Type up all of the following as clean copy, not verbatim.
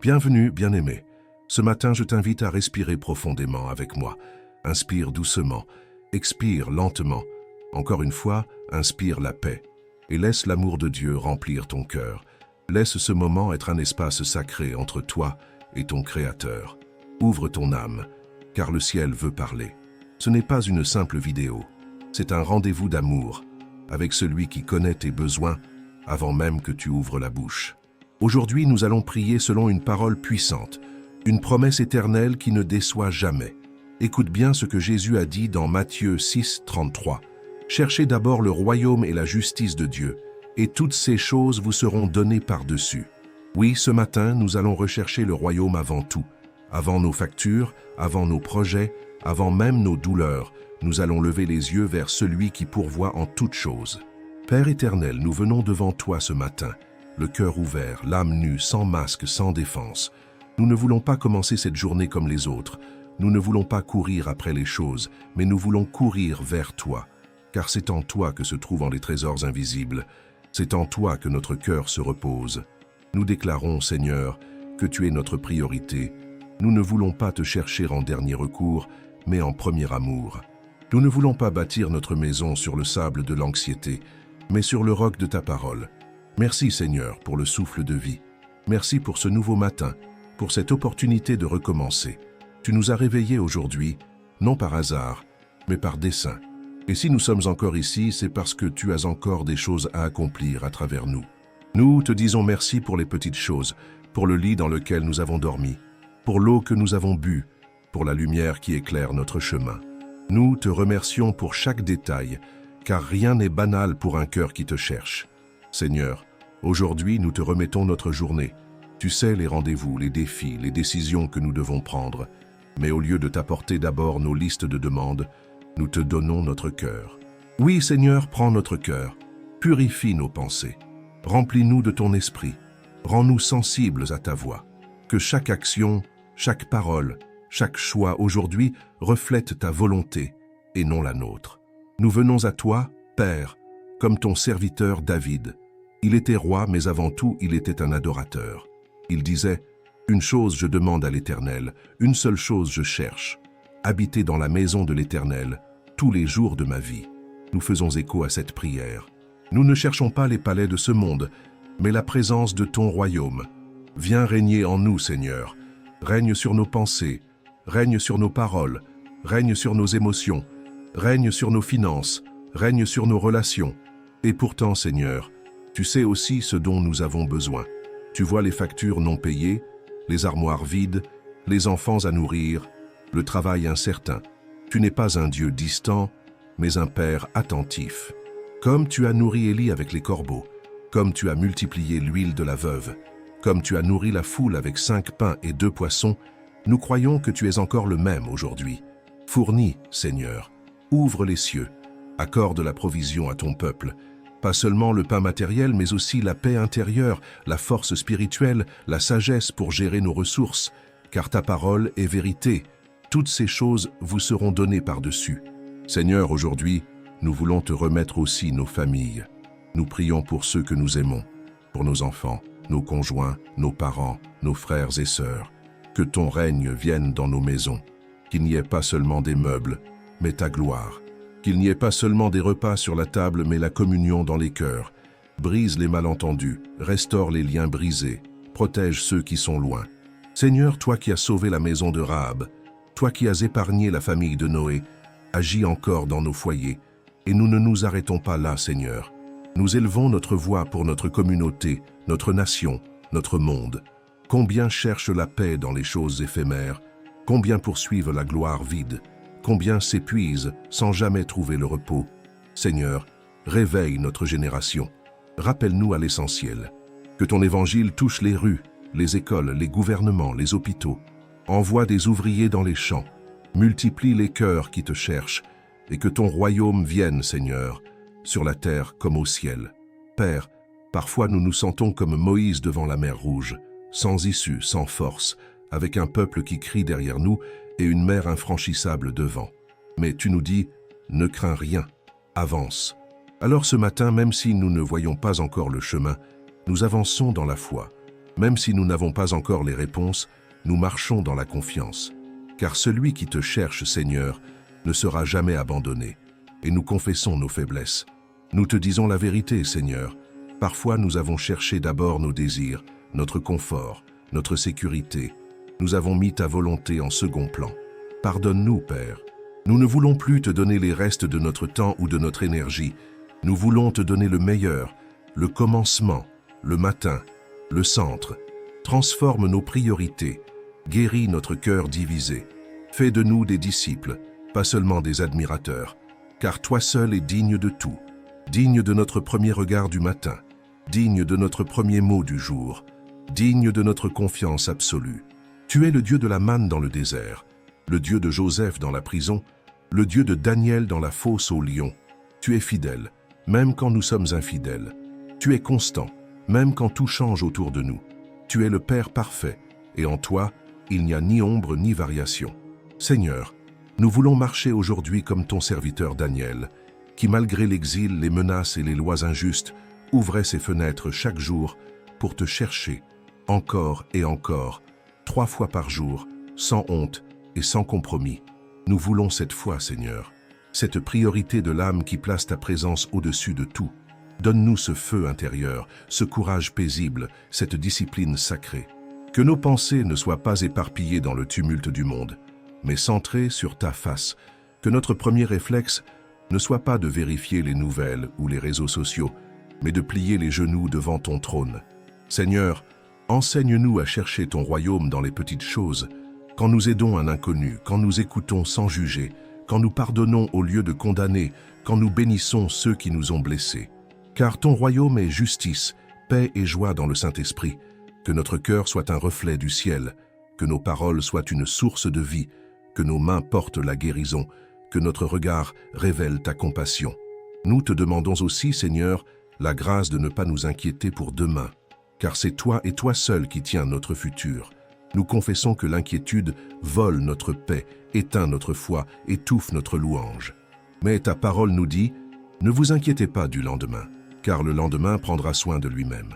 Bienvenue, bien-aimé. Ce matin, je t'invite à respirer profondément avec moi. Inspire doucement, expire lentement. Encore une fois, inspire la paix. Et laisse l'amour de Dieu remplir ton cœur. Laisse ce moment être un espace sacré entre toi et ton Créateur. Ouvre ton âme, car le ciel veut parler. Ce n'est pas une simple vidéo, c'est un rendez-vous d'amour avec celui qui connaît tes besoins avant même que tu ouvres la bouche. Aujourd'hui, nous allons prier selon une parole puissante, une promesse éternelle qui ne déçoit jamais. Écoute bien ce que Jésus a dit dans Matthieu 6, 33. « Cherchez d'abord le royaume et la justice de Dieu, et toutes ces choses vous seront données par-dessus. » Oui, ce matin, nous allons rechercher le royaume avant tout. Avant nos factures, avant nos projets, avant même nos douleurs, nous allons lever les yeux vers celui qui pourvoit en toutes choses. Père éternel, nous venons devant toi ce matin, le cœur ouvert, l'âme nue, sans masque, sans défense. Nous ne voulons pas commencer cette journée comme les autres. Nous ne voulons pas courir après les choses, mais nous voulons courir vers toi. Car c'est en toi que se trouvent les trésors invisibles. C'est en toi que notre cœur se repose. Nous déclarons, Seigneur, que tu es notre priorité. Nous ne voulons pas te chercher en dernier recours, mais en premier amour. Nous ne voulons pas bâtir notre maison sur le sable de l'anxiété, mais sur le roc de ta parole. Merci Seigneur pour le souffle de vie. Merci pour ce nouveau matin, pour cette opportunité de recommencer. Tu nous as réveillés aujourd'hui, non par hasard, mais par dessein. Et si nous sommes encore ici, c'est parce que tu as encore des choses à accomplir à travers nous. Nous te disons merci pour les petites choses, pour le lit dans lequel nous avons dormi, pour l'eau que nous avons bue, pour la lumière qui éclaire notre chemin. Nous te remercions pour chaque détail, car rien n'est banal pour un cœur qui te cherche. Seigneur, aujourd'hui nous te remettons notre journée. Tu sais les rendez-vous, les défis, les décisions que nous devons prendre. Mais au lieu de t'apporter d'abord nos listes de demandes, nous te donnons notre cœur. Oui Seigneur, prends notre cœur, purifie nos pensées, remplis-nous de ton esprit, rends-nous sensibles à ta voix. Que chaque action, chaque parole, chaque choix aujourd'hui reflète ta volonté et non la nôtre. Nous venons à toi, Père, comme ton serviteur David. Il était roi, mais avant tout, il était un adorateur. Il disait, « Une chose je demande à l'Éternel, une seule chose je cherche, habiter dans la maison de l'Éternel tous les jours de ma vie. » Nous faisons écho à cette prière. Nous ne cherchons pas les palais de ce monde, mais la présence de ton royaume. Viens régner en nous, Seigneur. Règne sur nos pensées, règne sur nos paroles, règne sur nos émotions, règne sur nos finances, règne sur nos relations. Et pourtant, Seigneur, tu sais aussi ce dont nous avons besoin. Tu vois les factures non payées, les armoires vides, les enfants à nourrir, le travail incertain. Tu n'es pas un Dieu distant, mais un Père attentif. Comme tu as nourri Élie avec les corbeaux, comme tu as multiplié l'huile de la veuve, comme tu as nourri la foule avec 5 pains et 2 poissons, nous croyons que tu es encore le même aujourd'hui. Fournis, Seigneur, ouvre les cieux, accorde la provision à ton peuple, pas seulement le pain matériel, mais aussi la paix intérieure, la force spirituelle, la sagesse pour gérer nos ressources, car ta parole est vérité. Toutes ces choses vous seront données par-dessus. Seigneur, aujourd'hui, nous voulons te remettre aussi nos familles. Nous prions pour ceux que nous aimons, pour nos enfants, nos conjoints, nos parents, nos frères et sœurs. Que ton règne vienne dans nos maisons, qu'il n'y ait pas seulement des meubles, mais ta gloire. Qu'il n'y ait pas seulement des repas sur la table, mais la communion dans les cœurs. Brise les malentendus, restaure les liens brisés, protège ceux qui sont loin. Seigneur, toi qui as sauvé la maison de Rahab, toi qui as épargné la famille de Noé, agis encore dans nos foyers. Et nous ne nous arrêtons pas là, Seigneur. Nous élevons notre voix pour notre communauté, notre nation, notre monde. Combien cherchent la paix dans les choses éphémères, combien poursuivent la gloire vide, combien s'épuisent sans jamais trouver le repos. Seigneur, réveille notre génération. Rappelle-nous à l'essentiel. Que ton évangile touche les rues, les écoles, les gouvernements, les hôpitaux. Envoie des ouvriers dans les champs. Multiplie les cœurs qui te cherchent et que ton royaume vienne, Seigneur, sur la terre comme au ciel. Père, parfois nous nous sentons comme Moïse devant la mer Rouge, sans issue, sans force, avec un peuple qui crie derrière nous et une mer infranchissable devant. Mais tu nous dis, ne crains rien, avance. Alors ce matin, même si nous ne voyons pas encore le chemin, nous avançons dans la foi. Même si nous n'avons pas encore les réponses, nous marchons dans la confiance. Car celui qui te cherche, Seigneur, ne sera jamais abandonné. Et nous confessons nos faiblesses. Nous te disons la vérité, Seigneur. Parfois, nous avons cherché d'abord nos désirs, notre confort, notre sécurité. Nous avons mis ta volonté en second plan. Pardonne-nous, Père. Nous ne voulons plus te donner les restes de notre temps ou de notre énergie. Nous voulons te donner le meilleur, le commencement, le matin, le centre. Transforme nos priorités. Guéris notre cœur divisé. Fais de nous des disciples, pas seulement des admirateurs. Car toi seul es digne de tout. Digne de notre premier regard du matin. Digne de notre premier mot du jour. Digne de notre confiance absolue. Tu es le Dieu de la manne dans le désert, le Dieu de Joseph dans la prison, le Dieu de Daniel dans la fosse aux lions. Tu es fidèle, même quand nous sommes infidèles. Tu es constant, même quand tout change autour de nous. Tu es le Père parfait, et en toi, il n'y a ni ombre ni variation. Seigneur, nous voulons marcher aujourd'hui comme ton serviteur Daniel, qui malgré l'exil, les menaces et les lois injustes, ouvrait ses fenêtres chaque jour pour te chercher, encore et encore, 3 fois par jour, sans honte et sans compromis. Nous voulons cette foi, Seigneur, cette priorité de l'âme qui place ta présence au-dessus de tout. Donne-nous ce feu intérieur, ce courage paisible, cette discipline sacrée. Que nos pensées ne soient pas éparpillées dans le tumulte du monde, mais centrées sur ta face. Que notre premier réflexe ne soit pas de vérifier les nouvelles ou les réseaux sociaux, mais de plier les genoux devant ton trône. Seigneur, enseigne-nous à chercher ton royaume dans les petites choses, quand nous aidons un inconnu, quand nous écoutons sans juger, quand nous pardonnons au lieu de condamner, quand nous bénissons ceux qui nous ont blessés. Car ton royaume est justice, paix et joie dans le Saint-Esprit. Que notre cœur soit un reflet du ciel, que nos paroles soient une source de vie, que nos mains portent la guérison, que notre regard révèle ta compassion. Nous te demandons aussi, Seigneur, la grâce de ne pas nous inquiéter pour demain, car c'est toi et toi seul qui tiens notre futur. Nous confessons que l'inquiétude vole notre paix, éteint notre foi, étouffe notre louange. Mais ta parole nous dit, ne vous inquiétez pas du lendemain, car le lendemain prendra soin de lui-même.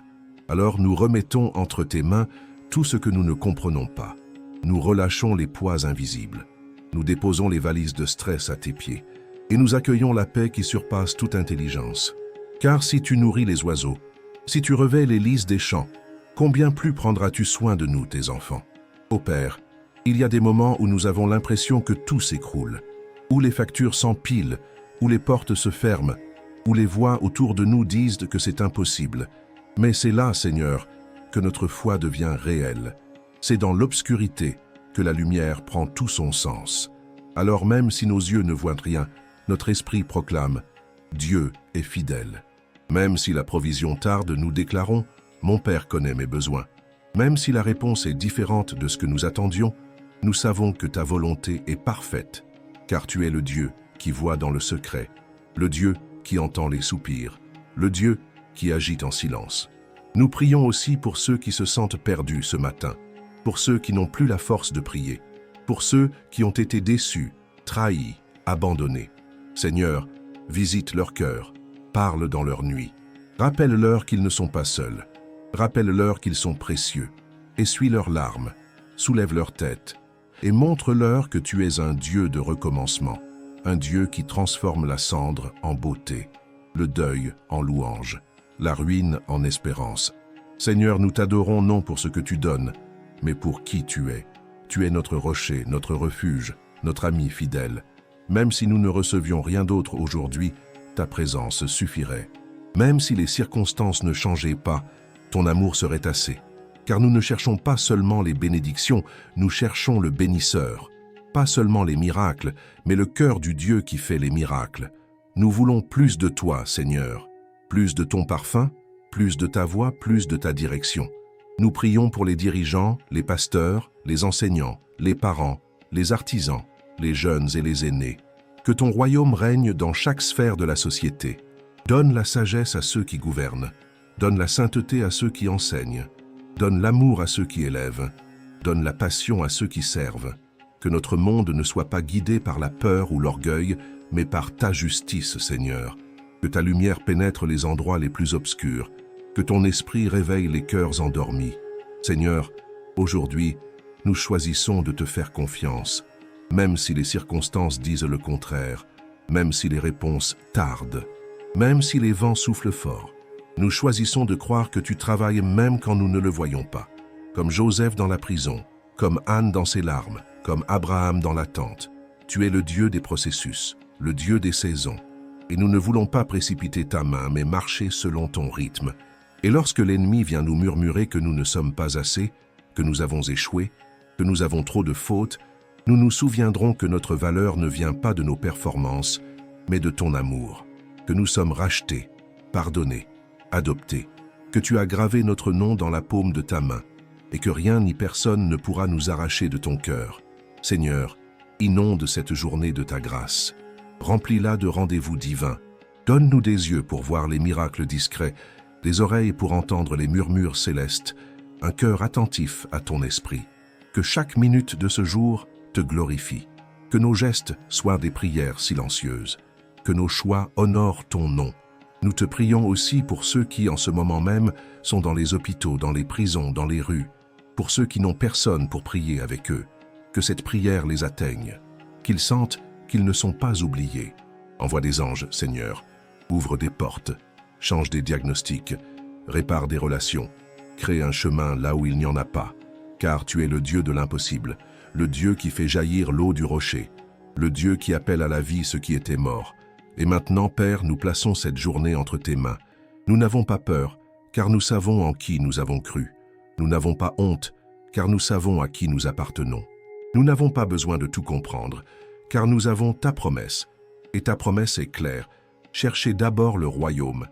Alors nous remettons entre tes mains tout ce que nous ne comprenons pas. Nous relâchons les poids invisibles. Nous déposons les valises de stress à tes pieds, et nous accueillons la paix qui surpasse toute intelligence. Car si tu nourris les oiseaux, si tu revais les lys des champs, combien plus prendras-tu soin de nous, tes enfants? Ô Père, il y a des moments où nous avons l'impression que tout s'écroule, où les factures s'empilent, où les portes se ferment, où les voix autour de nous disent que c'est impossible. Mais c'est là, Seigneur, que notre foi devient réelle. C'est dans l'obscurité que la lumière prend tout son sens. Alors même si nos yeux ne voient rien, notre esprit proclame « Dieu est fidèle ». Même si la provision tarde, nous déclarons « Mon Père connaît mes besoins ». Même si la réponse est différente de ce que nous attendions, nous savons que ta volonté est parfaite, car tu es le Dieu qui voit dans le secret, le Dieu qui entend les soupirs, le Dieu qui agit en silence. Nous prions aussi pour ceux qui se sentent perdus ce matin, pour ceux qui n'ont plus la force de prier, pour ceux qui ont été déçus, trahis, abandonnés. Seigneur, visite leur cœur, parle dans leur nuit. Rappelle-leur qu'ils ne sont pas seuls. Rappelle-leur qu'ils sont précieux. Essuie leurs larmes, soulève leur tête et montre-leur que tu es un Dieu de recommencement, un Dieu qui transforme la cendre en beauté, le deuil en louange, la ruine en espérance. Seigneur, nous t'adorons non pour ce que tu donnes, mais pour qui tu es. Tu es notre rocher, notre refuge, notre ami fidèle. Même si nous ne recevions rien d'autre aujourd'hui, ta présence suffirait. Même si les circonstances ne changeaient pas, ton amour serait assez. Car nous ne cherchons pas seulement les bénédictions, nous cherchons le bénisseur. Pas seulement les miracles, mais le cœur du Dieu qui fait les miracles. Nous voulons plus de toi, Seigneur. Plus de ton parfum, plus de ta voix, plus de ta direction. Nous prions pour les dirigeants, les pasteurs, les enseignants, les parents, les artisans, les jeunes et les aînés. Que ton royaume règne dans chaque sphère de la société. Donne la sagesse à ceux qui gouvernent. Donne la sainteté à ceux qui enseignent. Donne l'amour à ceux qui élèvent. Donne la passion à ceux qui servent. Que notre monde ne soit pas guidé par la peur ou l'orgueil, mais par ta justice, Seigneur. Que ta lumière pénètre les endroits les plus obscurs. Que ton esprit réveille les cœurs endormis. Seigneur, aujourd'hui, nous choisissons de te faire confiance, même si les circonstances disent le contraire, même si les réponses tardent, même si les vents soufflent fort. Nous choisissons de croire que tu travailles même quand nous ne le voyons pas, comme Joseph dans la prison, comme Anne dans ses larmes, comme Abraham dans l'attente. Tu es le Dieu des processus, le Dieu des saisons. Et nous ne voulons pas précipiter ta main, mais marcher selon ton rythme. Et lorsque l'ennemi vient nous murmurer que nous ne sommes pas assez, que nous avons échoué, que nous avons trop de fautes, nous nous souviendrons que notre valeur ne vient pas de nos performances, mais de ton amour, que nous sommes rachetés, pardonnés, adoptés, que tu as gravé notre nom dans la paume de ta main, et que rien ni personne ne pourra nous arracher de ton cœur. Seigneur, inonde cette journée de ta grâce. Remplis-la de rendez-vous divins. Donne-nous des yeux pour voir les miracles discrets, des oreilles pour entendre les murmures célestes, un cœur attentif à ton esprit. Que chaque minute de ce jour te glorifie. Que nos gestes soient des prières silencieuses. Que nos choix honorent ton nom. Nous te prions aussi pour ceux qui, en ce moment même, sont dans les hôpitaux, dans les prisons, dans les rues, pour ceux qui n'ont personne pour prier avec eux. Que cette prière les atteigne, qu'ils sentent qu'ils ne sont pas oubliés. Envoie des anges, Seigneur. Ouvre des portes, change des diagnostics, répare des relations, crée un chemin là où il n'y en a pas, car tu es le Dieu de l'impossible, le Dieu qui fait jaillir l'eau du rocher, le Dieu qui appelle à la vie ce qui était mort. Et maintenant, Père, nous plaçons cette journée entre tes mains. Nous n'avons pas peur, car nous savons en qui nous avons cru. Nous n'avons pas honte, car nous savons à qui nous appartenons. Nous n'avons pas besoin de tout comprendre, car nous avons ta promesse. Et ta promesse est claire. Cherchez d'abord le royaume,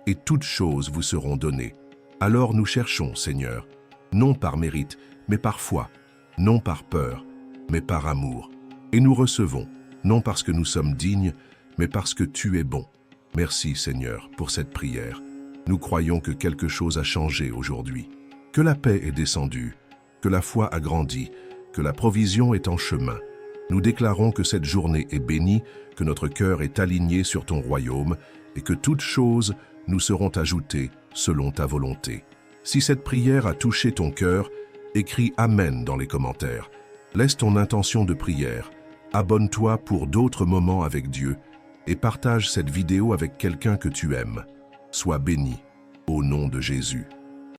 et toutes choses vous seront données. Alors nous cherchons, Seigneur, non par mérite, mais par foi, non par peur, mais par amour. Et nous recevons, non parce que nous sommes dignes, mais parce que tu es bon. Merci, Seigneur, pour cette prière. Nous croyons que quelque chose a changé aujourd'hui, que la paix est descendue, que la foi a grandi, que la provision est en chemin. Nous déclarons que cette journée est bénie, que notre cœur est aligné sur ton royaume et que toutes choses nous seront ajoutées selon ta volonté. Si cette prière a touché ton cœur, écris « Amen » dans les commentaires. Laisse ton intention de prière. Abonne-toi pour d'autres moments avec Dieu et partage cette vidéo avec quelqu'un que tu aimes. Sois béni au nom de Jésus.